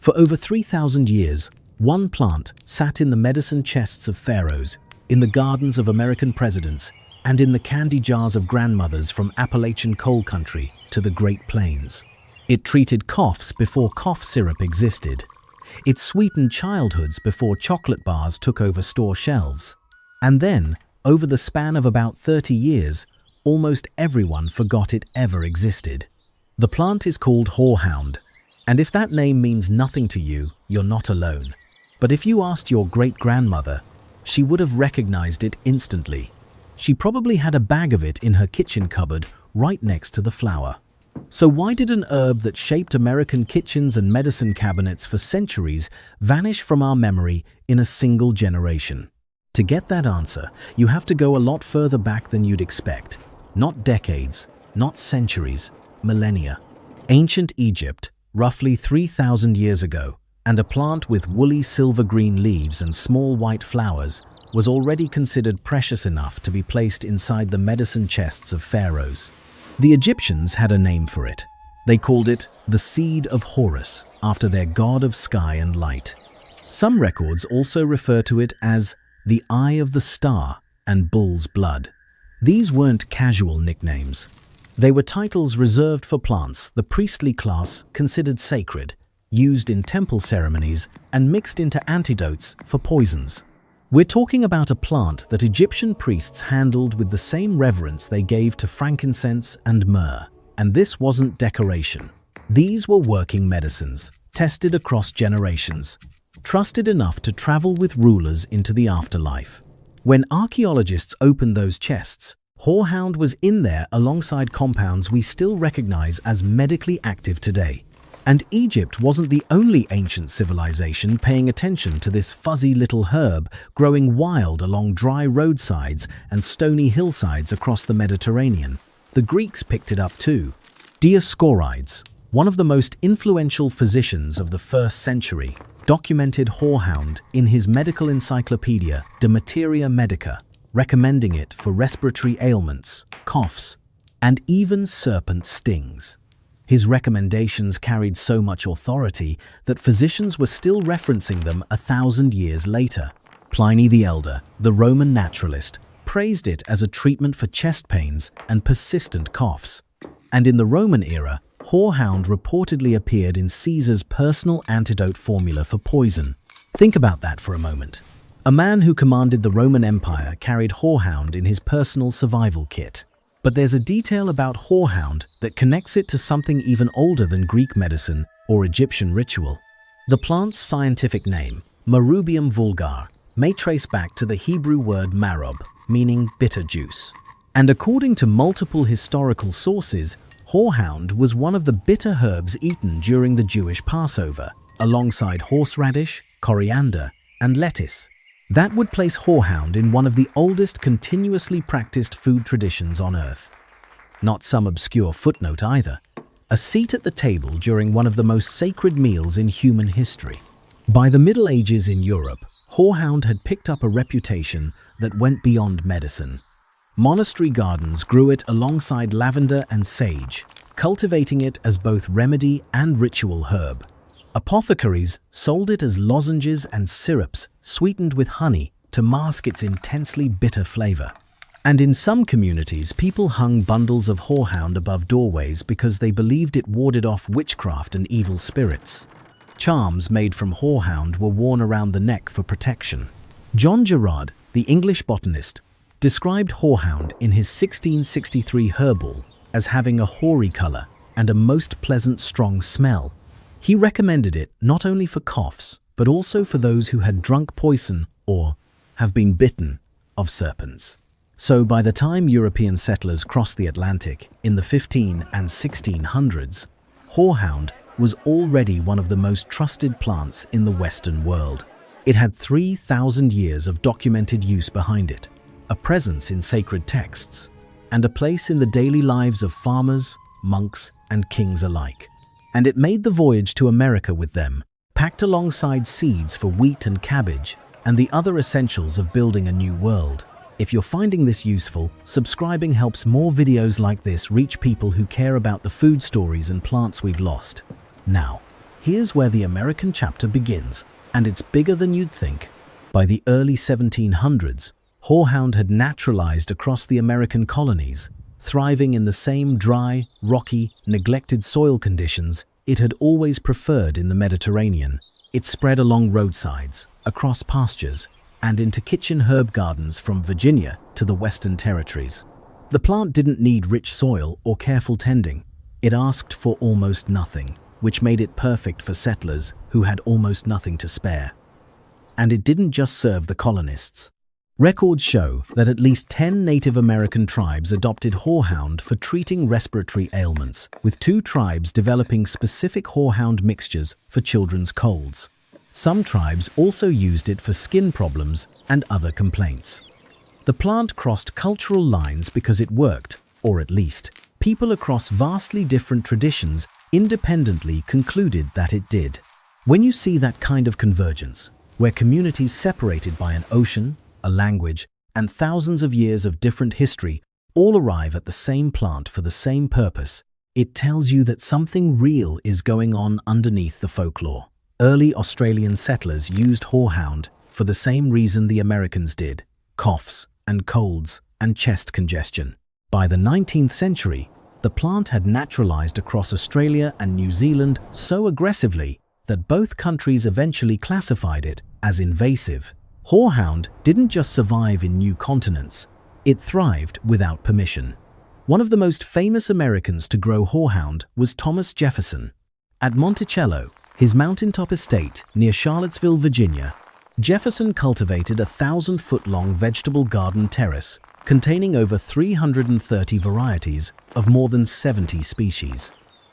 For over 3,000 years, one plant sat in the medicine chests of pharaohs, in the gardens of American presidents, and in the candy jars of grandmothers from Appalachian coal country to the Great Plains. It treated coughs before cough syrup existed. It sweetened childhoods before chocolate bars took over store shelves. And then, over the span of about 30 years, almost everyone forgot it ever existed. The plant is called Horehound, and if that name means nothing to you, you're not alone. But if you asked your great-grandmother, she would have recognized it instantly. She probably had a bag of it in her kitchen cupboard right next to the flour. So why did an herb that shaped American kitchens and medicine cabinets for centuries vanish from our memory in a single generation? To get that answer, you have to go a lot further back than you'd expect. Not decades, not centuries, millennia. Ancient Egypt, roughly 3,000 years ago, and a plant with woolly silver-green leaves and small white flowers was already considered precious enough to be placed inside the medicine chests of pharaohs. The Egyptians had a name for it. They called it the seed of Horus, after their god of sky and light. Some records also refer to it as the eye of the star and bull's blood. These weren't casual nicknames. They were titles reserved for plants the priestly class considered sacred, used in temple ceremonies, and mixed into antidotes for poisons. We're talking about a plant that Egyptian priests handled with the same reverence they gave to frankincense and myrrh. And this wasn't decoration. These were working medicines, tested across generations, trusted enough to travel with rulers into the afterlife. When archaeologists opened those chests, Horehound was in there alongside compounds we still recognize as medically active today. And Egypt wasn't the only ancient civilization paying attention to this fuzzy little herb growing wild along dry roadsides and stony hillsides across the Mediterranean. The Greeks picked it up too. Dioscorides, one of the most influential physicians of the 1st century, documented Horehound in his medical encyclopedia De Materia Medica, recommending it for respiratory ailments, coughs, and even serpent stings. His recommendations carried so much authority that physicians were still referencing them 1,000 years later. Pliny the Elder, the Roman naturalist, praised it as a treatment for chest pains and persistent coughs. And in the Roman era, Horehound reportedly appeared in Caesar's personal antidote formula for poison. Think about that for a moment. A man who commanded the Roman Empire carried Horehound in his personal survival kit. But there's a detail about Horehound that connects it to something even older than Greek medicine or Egyptian ritual. The plant's scientific name, Marubium vulgar, may trace back to the Hebrew word marob, meaning bitter juice. And according to multiple historical sources, Horehound was one of the bitter herbs eaten during the Jewish Passover, alongside horseradish, coriander, and lettuce. That would place Horehound in one of the oldest continuously practiced food traditions on Earth. Not some obscure footnote either. A seat at the table during one of the most sacred meals in human history. By the Middle Ages in Europe, Horehound had picked up a reputation that went beyond medicine. Monastery gardens grew it alongside lavender and sage, cultivating it as both remedy and ritual herb. Apothecaries sold it as lozenges and syrups sweetened with honey to mask its intensely bitter flavor. And in some communities, people hung bundles of Horehound above doorways because they believed it warded off witchcraft and evil spirits. Charms made from Horehound were worn around the neck for protection. John Gerard, the English botanist, described Horehound in his 1663 herbal as having a hoary color and a most pleasant strong smell. He recommended it not only for coughs, but also for those who had drunk poison or have been bitten of serpents. So by the time European settlers crossed the Atlantic in the 15 and 1600s, Horehound was already one of the most trusted plants in the Western world. It had 3,000 years of documented use behind it, a presence in sacred texts, and a place in the daily lives of farmers, monks, and kings alike. And it made the voyage to America with them, packed alongside seeds for wheat and cabbage, and the other essentials of building a new world. If you're finding this useful, subscribing helps more videos like this reach people who care about the food stories and plants we've lost. Now, Here's where the American chapter begins, and it's bigger than you'd think. By the early 1700s, Horehound had naturalized across the American colonies, thriving in the same dry, rocky, neglected soil conditions it had always preferred in the Mediterranean. It spread along roadsides, across pastures, and into kitchen herb gardens from Virginia to the Western Territories. The plant didn't need rich soil or careful tending. It asked for almost nothing, which made it perfect for settlers who had almost nothing to spare. And it didn't just serve the colonists. Records show that at least 10 Native American tribes adopted Horehound for treating respiratory ailments, with 2 tribes developing specific Horehound mixtures for children's colds. Some tribes also used it for skin problems and other complaints. The plant crossed cultural lines because it worked, or at least, people across vastly different traditions independently concluded that it did. When you see that kind of convergence, where communities separated by an ocean, a language, and thousands of years of different history all arrive at the same plant for the same purpose, it tells you that something real is going on underneath the folklore. Early Australian settlers used Horehound for the same reason the Americans did: coughs and colds and chest congestion. By the 19th century, the plant had naturalized across Australia and New Zealand so aggressively that both countries eventually classified it as invasive. Horehound didn't just survive in new continents, it thrived without permission. One of the most famous Americans to grow Horehound was Thomas Jefferson. At Monticello, his mountaintop estate near Charlottesville, Virginia, Jefferson cultivated a 1,000-foot-long vegetable garden terrace containing over 330 varieties of more than 70 species.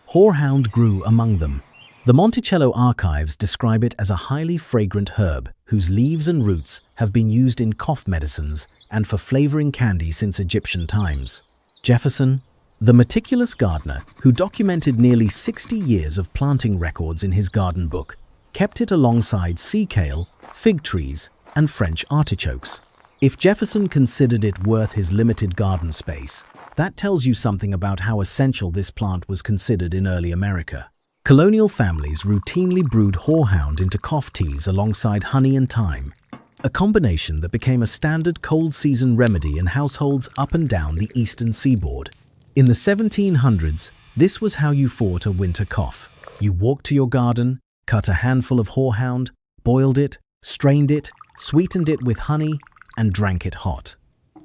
Horehound grew among them. The Monticello archives describe it as a highly fragrant herb whose leaves and roots have been used in cough medicines and for flavoring candy since Egyptian times. Jefferson, the meticulous gardener who documented nearly 60 years of planting records in his garden book, kept it alongside sea kale, fig trees, and French artichokes. If Jefferson considered it worth his limited garden space, that tells you something about how essential this plant was considered in early America. Colonial families routinely brewed Horehound into cough teas alongside honey and thyme, a combination that became a standard cold season remedy in households up and down the eastern seaboard. In the 1700s, this was how you fought a winter cough. You walked to your garden, cut a handful of Horehound, boiled it, strained it, sweetened it with honey, and drank it hot.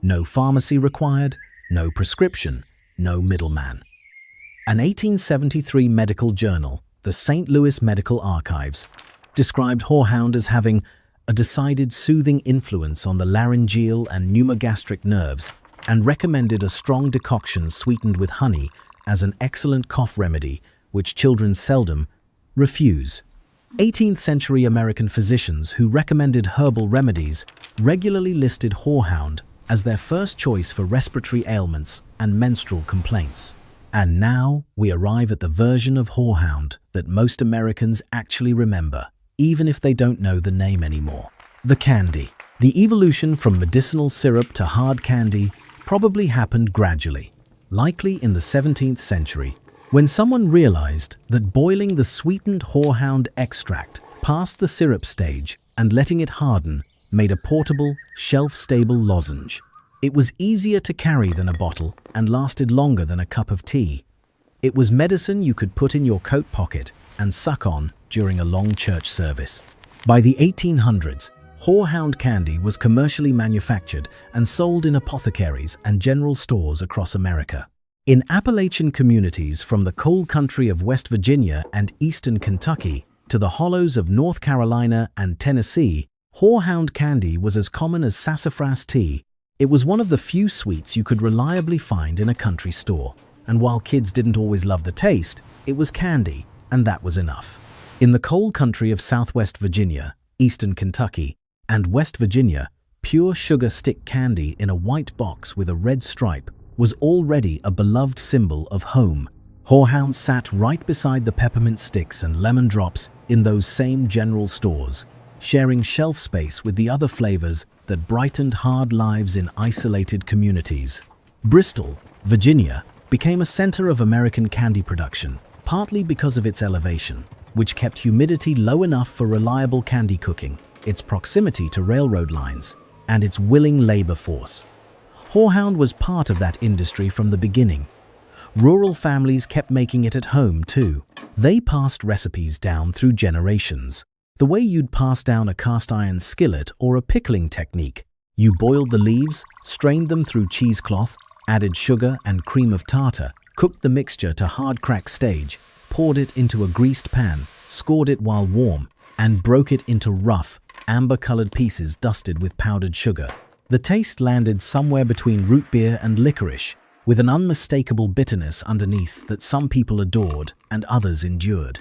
No pharmacy required, no prescription, no middleman. An 1873 medical journal, the St. Louis Medical Archives, described Horehound as having a decided soothing influence on the laryngeal and pneumogastric nerves and recommended a strong decoction sweetened with honey as an excellent cough remedy, which children seldom refuse. 18th century American physicians who recommended herbal remedies regularly listed Horehound as their first choice for respiratory ailments and menstrual complaints. And now we arrive at the version of Horehound that most Americans actually remember, even if they don't know the name anymore. The candy. The evolution from medicinal syrup to hard candy probably happened gradually, likely in the 17th century, when someone realized that boiling the sweetened Horehound extract past the syrup stage and letting it harden made a portable, shelf-stable lozenge. It was easier to carry than a bottle and lasted longer than a cup of tea. It was medicine you could put in your coat pocket and suck on during a long church service. By the 1800s, Horehound candy was commercially manufactured and sold in apothecaries and general stores across America. In Appalachian communities from the coal country of West Virginia and eastern Kentucky to the hollows of North Carolina and Tennessee, Horehound candy was as common as sassafras tea. It was one of the few sweets you could reliably find in a country store. And while kids didn't always love the taste, it was candy, and that was enough. In the coal country of Southwest Virginia, eastern Kentucky, and West Virginia, pure sugar stick candy in a white box with a red stripe was already a beloved symbol of home. Horehound sat right beside the peppermint sticks and lemon drops in those same general stores, sharing shelf space with the other flavors that brightened hard lives in isolated communities. Bristol, Virginia, became a center of American candy production, partly because of its elevation. which kept humidity low enough for reliable candy cooking, its proximity to railroad lines, and its willing labor force. Horehound was part of that industry from the beginning. Rural families kept making it at home too. They passed recipes down through generations. The way you'd pass down a cast iron skillet or a pickling technique. You boiled the leaves, strained them through cheesecloth, added sugar and cream of tartar, cooked the mixture to hard crack stage, poured it into a greased pan, scored it while warm, and broke it into rough, amber-colored pieces dusted with powdered sugar. The taste landed somewhere between root beer and licorice, with an unmistakable bitterness underneath that some people adored and others endured.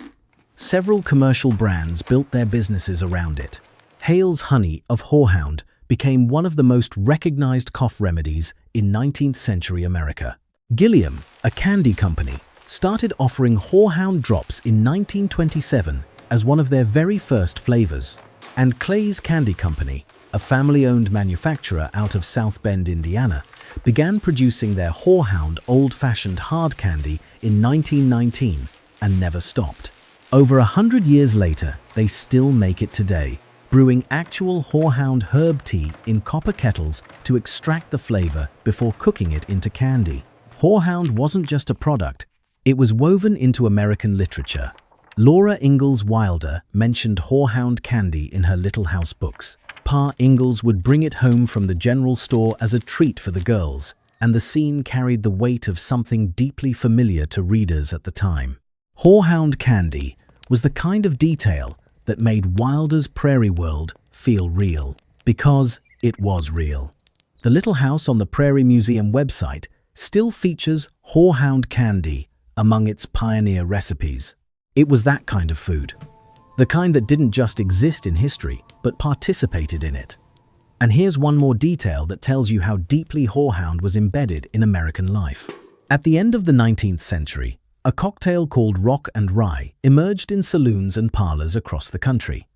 Several commercial brands built their businesses around it. Hale's Honey of Horehound became one of the most recognized cough remedies in 19th century America. Gilliam, a candy company, started offering Horehound drops in 1927 as one of their very first flavors. And Clay's Candy Company, a family-owned manufacturer out of South Bend, Indiana, began producing their Horehound old-fashioned hard candy in 1919 and never stopped. Over 100 years later, they still make it today, brewing actual Horehound herb tea in copper kettles to extract the flavor before cooking it into candy. Horehound wasn't just a product, it was woven into American literature. Laura Ingalls Wilder mentioned Horehound candy in her Little House books. Pa Ingalls would bring it home from the general store as a treat for the girls, and the scene carried the weight of something deeply familiar to readers at the time. Horehound candy was the kind of detail that made Wilder's prairie world feel real, because it was real. The Little House on the Prairie Museum website still features Horehound candy among its pioneer recipes. It was that kind of food. The kind that didn't just exist in history, but participated in it. And here's one more detail that tells you how deeply Horehound was embedded in American life. At the end of the 19th century, a cocktail called Rock and Rye emerged in saloons and parlors across the country.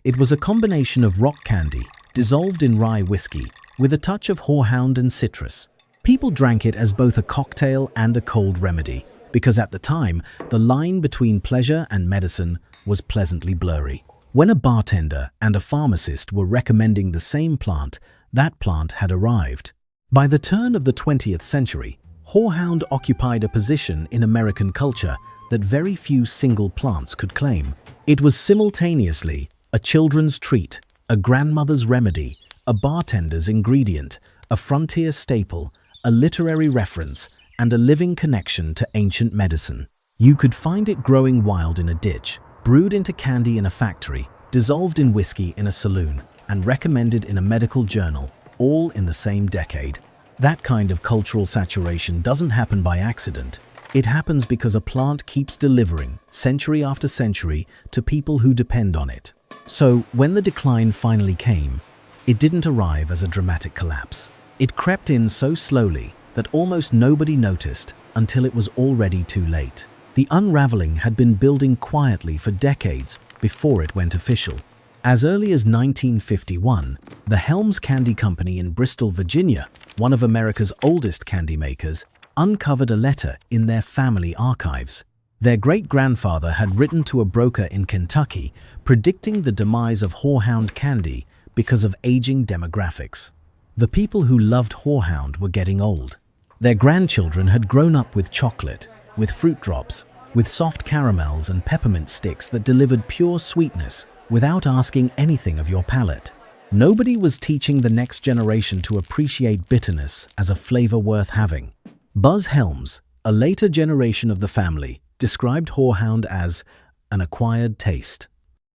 It was a combination of rock candy, dissolved in rye whiskey, with a touch of Horehound and citrus. People drank it as both a cocktail and a cold remedy, because at the time, the line between pleasure and medicine was pleasantly blurry. When a bartender and a pharmacist were recommending the same plant, that plant had arrived. By the turn of the 20th century, Horehound occupied a position in American culture that very few single plants could claim. It was simultaneously a children's treat, a grandmother's remedy, a bartender's ingredient, a frontier staple, a literary reference, and a living connection to ancient medicine. You could find it growing wild in a ditch, brewed into candy in a factory, dissolved in whiskey in a saloon, and recommended in a medical journal, all in the same decade. That kind of cultural saturation doesn't happen by accident. It happens because a plant keeps delivering, century after century, to people who depend on it. So, when the decline finally came, it didn't arrive as a dramatic collapse. It crept in so slowly that almost nobody noticed until it was already too late. The unraveling had been building quietly for decades before it went official. As early as 1951, the Helms Candy Company in Bristol, Virginia, one of America's oldest candy makers, uncovered a letter in their family archives. Their great-grandfather had written to a broker in Kentucky predicting the demise of Horehound candy because of aging demographics. The people who loved Horehound were getting old. Their grandchildren had grown up with chocolate, with fruit drops, with soft caramels and peppermint sticks that delivered pure sweetness without asking anything of your palate. Nobody was teaching the next generation to appreciate bitterness as a flavor worth having. Buzz Helms, a later generation of the family, described Horehound as an acquired taste.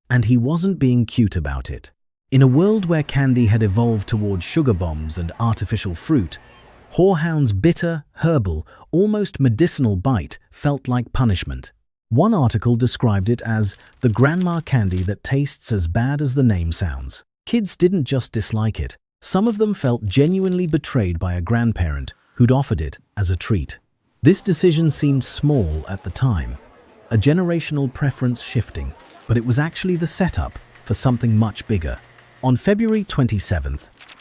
And he wasn't being cute about it. In a world where candy had evolved towards sugar bombs and artificial fruit, Horehound's bitter, herbal, almost medicinal bite felt like punishment. One article described it as the grandma candy that tastes as bad as the name sounds. Kids didn't just dislike it. Some of them felt genuinely betrayed by a grandparent who'd offered it as a treat. This decision seemed small at the time, a generational preference shifting, but it was actually the setup for something much bigger. On February 27,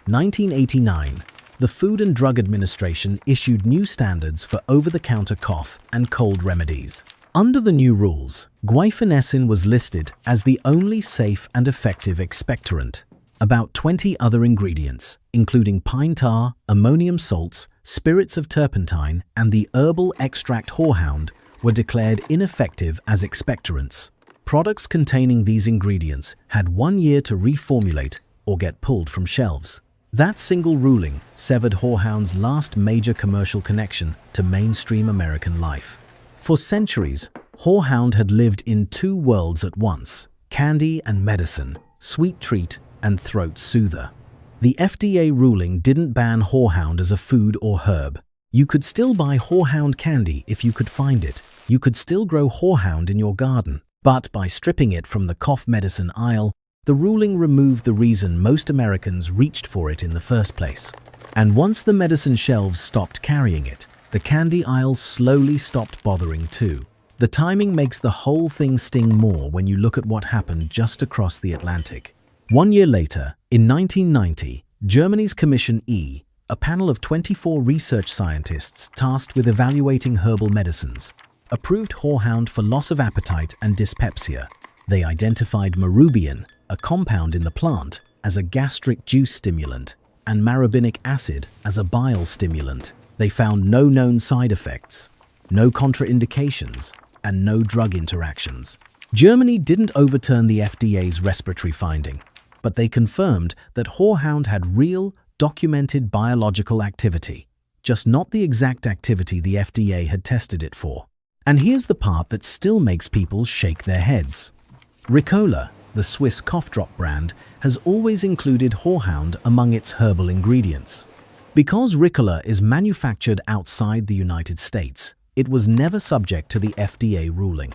1989, the Food and Drug Administration issued new standards for over-the-counter cough and cold remedies. Under the new rules, guaifenesin was listed as the only safe and effective expectorant. About 20 other ingredients, including pine tar, ammonium salts, spirits of turpentine, and the herbal extract Horehound, were declared ineffective as expectorants. Products containing these ingredients had 1 year to reformulate or get pulled from shelves. That single ruling severed Horehound's last major commercial connection to mainstream American life. For centuries, Horehound had lived in two worlds at once: candy and medicine, sweet treat and throat soother. The FDA ruling didn't ban Horehound as a food or herb. You could still buy Horehound candy if you could find it. You could still grow Horehound in your garden. But by stripping it from the cough medicine aisle, the ruling removed the reason most Americans reached for it in the first place. And once the medicine shelves stopped carrying it, the candy aisles slowly stopped bothering too. The timing makes the whole thing sting more when you look at what happened just across the Atlantic. 1 year later, in 1990, Germany's Commission E, a panel of 24 research scientists tasked with evaluating herbal medicines, approved Horehound for loss of appetite and dyspepsia. They identified marubian, a compound in the plant, as a gastric juice stimulant, and marabinic acid as a bile stimulant. They found no known side effects, no contraindications, and no drug interactions. Germany didn't overturn the FDA's respiratory finding, but they confirmed that Horehound had real, documented biological activity, just not the exact activity the FDA had tested it for. And here's the part that still makes people shake their heads. Ricola, the Swiss cough drop brand, has always included Horehound among its herbal ingredients. Because Ricola is manufactured outside the United States, it was never subject to the FDA ruling.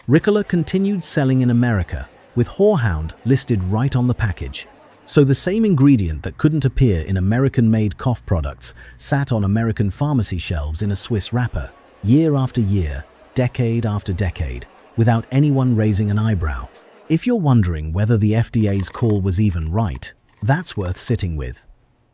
Ricola continued selling in America, with Horehound listed right on the package. So the same ingredient that couldn't appear in American-made cough products sat on American pharmacy shelves in a Swiss wrapper, year after year, decade after decade, without anyone raising an eyebrow. If you're wondering whether the FDA's call was even right, that's worth sitting with.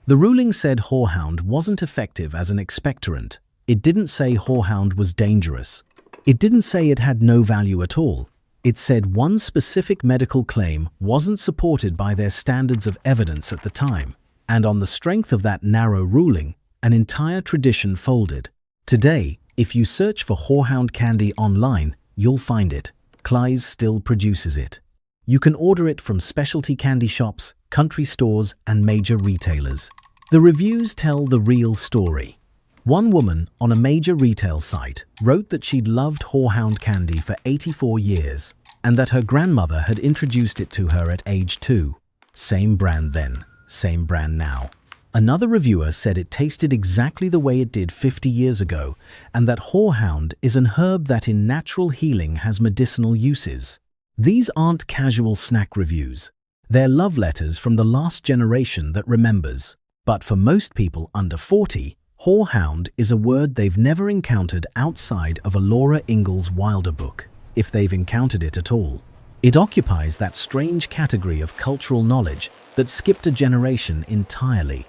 The ruling said Horehound wasn't effective as an expectorant. It didn't say Horehound was dangerous. It didn't say it had no value at all. It said one specific medical claim wasn't supported by their standards of evidence at the time, and on the strength of that narrow ruling, an entire tradition folded. Today, if you search for Horehound candy online, you'll find it. Kleis still produces it. You can order it from specialty candy shops, country stores, and major retailers. The reviews tell the real story. One woman on a major retail site wrote that she'd loved Horehound candy for 84 years and that her grandmother had introduced it to her at age 2. Same brand then, same brand now. Another reviewer said it tasted exactly the way it did 50 years ago and that Horehound is an herb that in natural healing has medicinal uses. These aren't casual snack reviews. They're love letters from the last generation that remembers. But for most people under 40, Horehound is a word they've never encountered outside of a Laura Ingalls Wilder book, if they've encountered it at all. It occupies that strange category of cultural knowledge that skipped a generation entirely.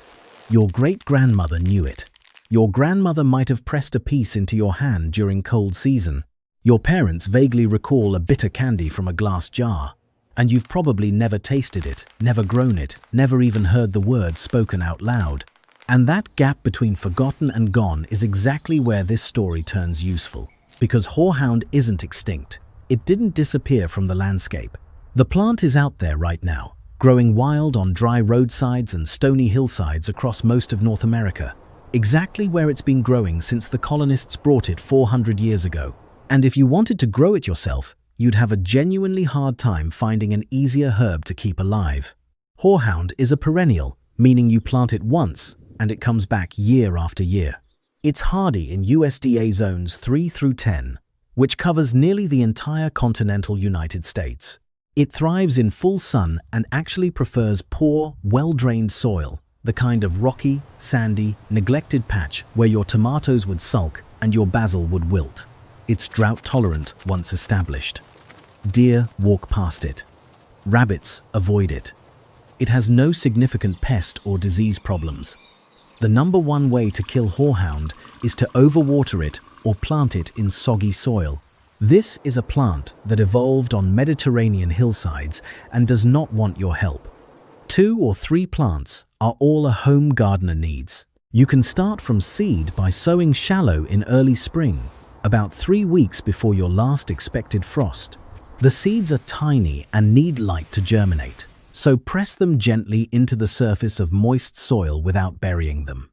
Your great-grandmother knew it. Your grandmother might have pressed a piece into your hand during cold season. Your parents vaguely recall a bitter candy from a glass jar. And you've probably never tasted it, never grown it, never even heard the word spoken out loud. And that gap between forgotten and gone is exactly where this story turns useful. Because Horehound isn't extinct. It didn't disappear from the landscape. The plant is out there right now, growing wild on dry roadsides and stony hillsides across most of North America, exactly where it's been growing since the colonists brought it 400 years ago. And if you wanted to grow it yourself, you'd have a genuinely hard time finding an easier herb to keep alive. Horehound is a perennial, meaning you plant it once and it comes back year after year. It's hardy in USDA zones 3 through 10, which covers nearly the entire continental United States. It thrives in full sun and actually prefers poor, well-drained soil, the kind of rocky, sandy, neglected patch where your tomatoes would sulk and your basil would wilt. It's drought-tolerant once established. Deer walk past it. Rabbits avoid it. It has no significant pest or disease problems. The number one way to kill Horehound is to overwater it or plant it in soggy soil. This is a plant that evolved on Mediterranean hillsides and does not want your help. 2 or 3 plants are all a home gardener needs. You can start from seed by sowing shallow in early spring, about 3 weeks before your last expected frost. The seeds are tiny and need light to germinate, so press them gently into the surface of moist soil without burying them.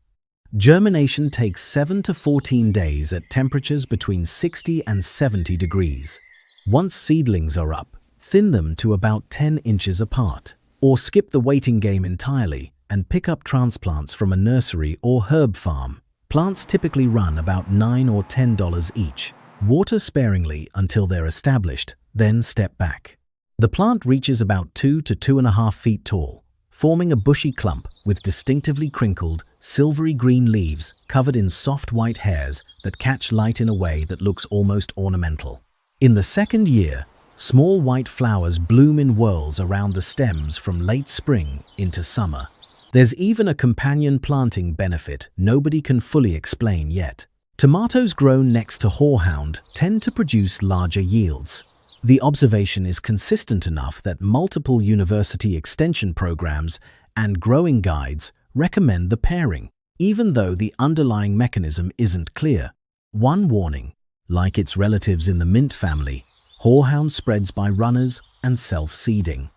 Germination takes 7 to 14 days at temperatures between 60 and 70 degrees. Once seedlings are up, thin them to about 10 inches apart, or skip the waiting game entirely and pick up transplants from a nursery or herb farm. Plants typically run about $9 or $10 each. Water sparingly until they're established, then step back. The plant reaches about 2 to 2.5 feet tall, forming a bushy clump with distinctively crinkled, silvery green leaves covered in soft white hairs that catch light in a way that looks almost ornamental. In the second year, small white flowers bloom in whorls around the stems from late spring into summer. There's even a companion planting benefit nobody can fully explain yet. Tomatoes grown next to Horehound tend to produce larger yields. The observation is consistent enough that multiple university extension programs and growing guides recommend the pairing, even though the underlying mechanism isn't clear. One warning: like its relatives in the mint family, Horehound spreads by runners and self-seeding.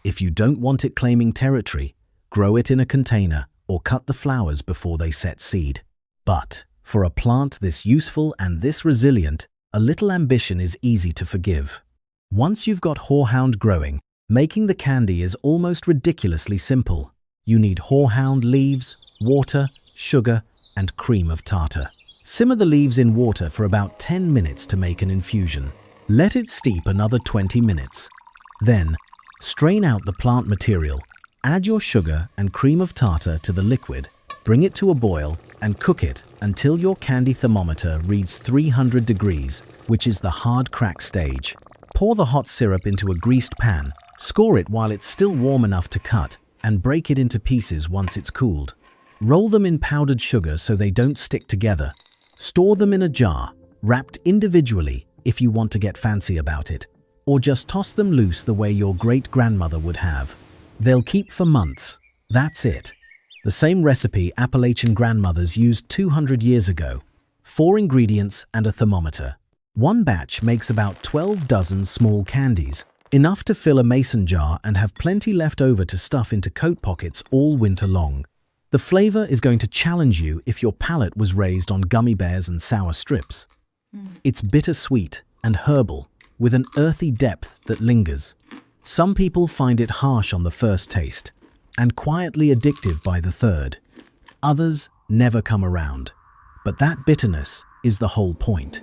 If you don't want it claiming territory, grow it in a container or cut the flowers before they set seed. But for a plant this useful and this resilient, a little ambition is easy to forgive. Once you've got Horehound growing, making the candy is almost ridiculously simple. You need Horehound leaves, water, sugar, and cream of tartar. Simmer the leaves in water for about 10 minutes to make an infusion. Let it steep another 20 minutes. Then, strain out the plant material, add your sugar and cream of tartar to the liquid, bring it to a boil, and cook it until your candy thermometer reads 300 degrees, which is the hard crack stage. Pour the hot syrup into a greased pan, score it while it's still warm enough to cut, and break it into pieces once it's cooled. Roll them in powdered sugar so they don't stick together. Store them in a jar, wrapped individually if you want to get fancy about it, or just toss them loose the way your great-grandmother would have. They'll keep for months. That's it. The same recipe Appalachian grandmothers used 200 years ago. 4 ingredients and a thermometer. One batch makes about 12 dozen small candies, enough to fill a mason jar and have plenty left over to stuff into coat pockets all winter long. The flavor is going to challenge you if your palate was raised on gummy bears and sour strips. It's bittersweet and herbal, with an earthy depth that lingers. Some people find it harsh on the first taste, and quietly addictive by the third. Others never come around. But that bitterness is the whole point.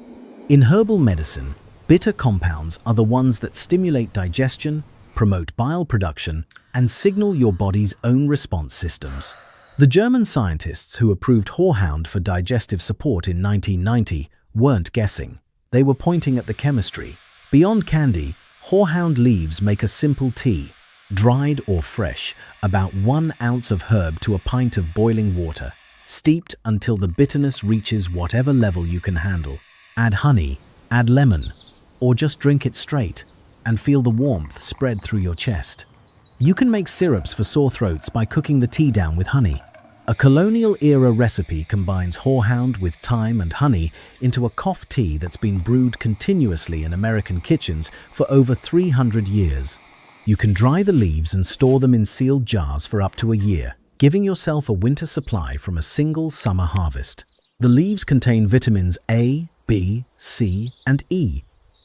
In herbal medicine, bitter compounds are the ones that stimulate digestion, promote bile production, and signal your body's own response systems. The German scientists who approved Horehound for digestive support in 1990 weren't guessing. They were pointing at the chemistry. Beyond candy, Horehound leaves make a simple tea. Dried or fresh, about 1 ounce of herb to a pint of boiling water, steeped until the bitterness reaches whatever level you can handle. Add honey, add lemon, or just drink it straight and feel the warmth spread through your chest. You can make syrups for sore throats by cooking the tea down with honey. A colonial-era recipe combines Horehound with thyme and honey into a cough tea that's been brewed continuously in American kitchens for over 300 years. You can dry the leaves and store them in sealed jars for up to a year, giving yourself a winter supply from a single summer harvest. The leaves contain vitamins A, B, C, and E,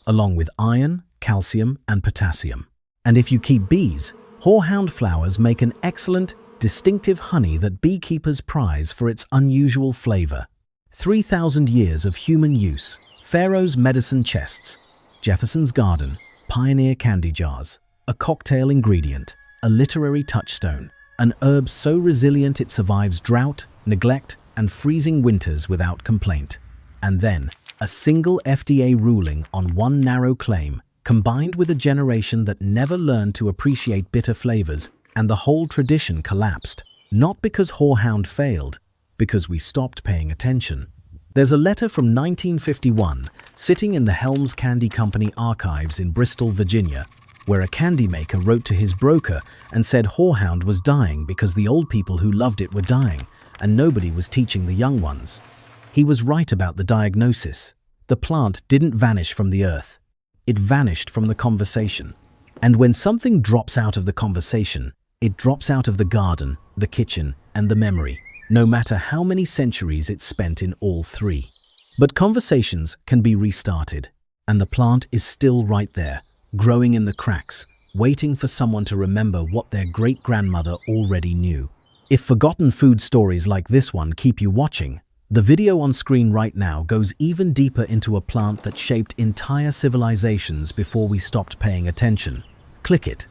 along with iron, calcium, and potassium. And if you keep bees, Horehound flowers make an excellent, distinctive honey that beekeepers prize for its unusual flavor. 3,000 years of human use, pharaohs' medicine chests, Jefferson's garden, pioneer candy jars, a cocktail ingredient, a literary touchstone, an herb so resilient it survives drought, neglect, and freezing winters without complaint. And then, a single FDA ruling on one narrow claim, combined with a generation that never learned to appreciate bitter flavors, and the whole tradition collapsed. Not because Horehound failed, because we stopped paying attention. There's a letter from 1951 sitting in the Helms Candy Company archives in Bristol, Virginia, where a candy maker wrote to his broker and said Horehound was dying because the old people who loved it were dying and nobody was teaching the young ones. He was right about the diagnosis. The plant didn't vanish from the earth. It vanished from the conversation. And when something drops out of the conversation, it drops out of the garden, the kitchen, and the memory, no matter how many centuries it's spent in all three. But conversations can be restarted, and the plant is still right there, growing in the cracks, waiting for someone to remember what their great-grandmother already knew. If forgotten food stories like this one keep you watching, the video on screen right now goes even deeper into a plant that shaped entire civilizations before we stopped paying attention. Click it.